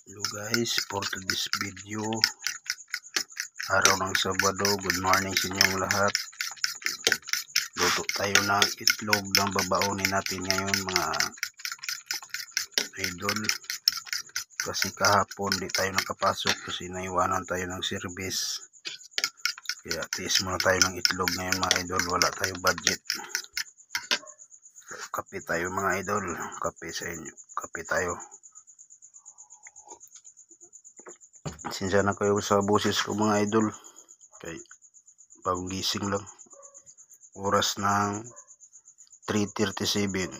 Hello guys, for today's video, araw ng Sabado, good morning sa inyong lahat. Luto tayo ng itlog ng babaunin natin ngayon mga idol. Kasi kahapon di tayo nakapasok kasi naiwanan tayo ng service. Kaya tiis muna tayo ng itlog ngayon mga idol, wala tayong budget. Kape tayo mga idol, kape sa inyo, kape tayo. Sinsya na kayo sa boses ko mga idol, kay bagong gising lang. Oras ng 3:37.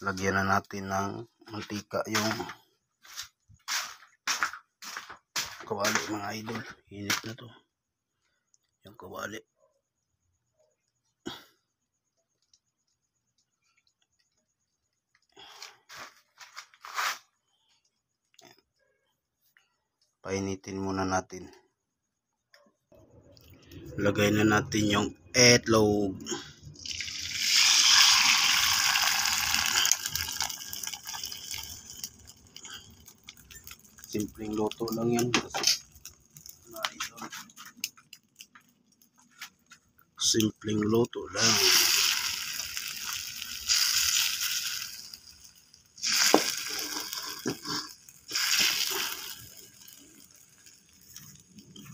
Lagyan na natin ng mantika yung kawali mga idol. Init na to yung kawali. Painitin muna natin. Lagay na natin yung itlog. Simpleng luto lang yan. Simpleng luto lang.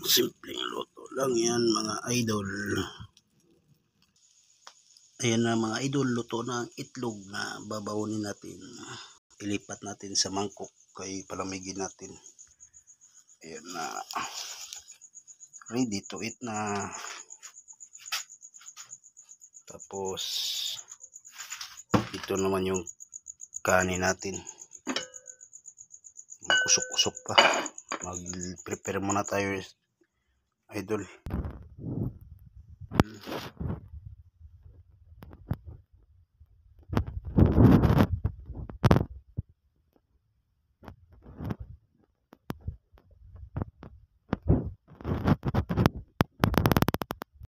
Simpleng luto lang yan mga idol. Ayan na mga idol, luto na ang itlog na babaunin natin. Ilipat natin sa mangkok kay palamigin natin. Ayan na. Ready to eat na. Tapos ito naman yung kanin natin. Makusok-kusok pa. Mag-prepare muna tayo idol.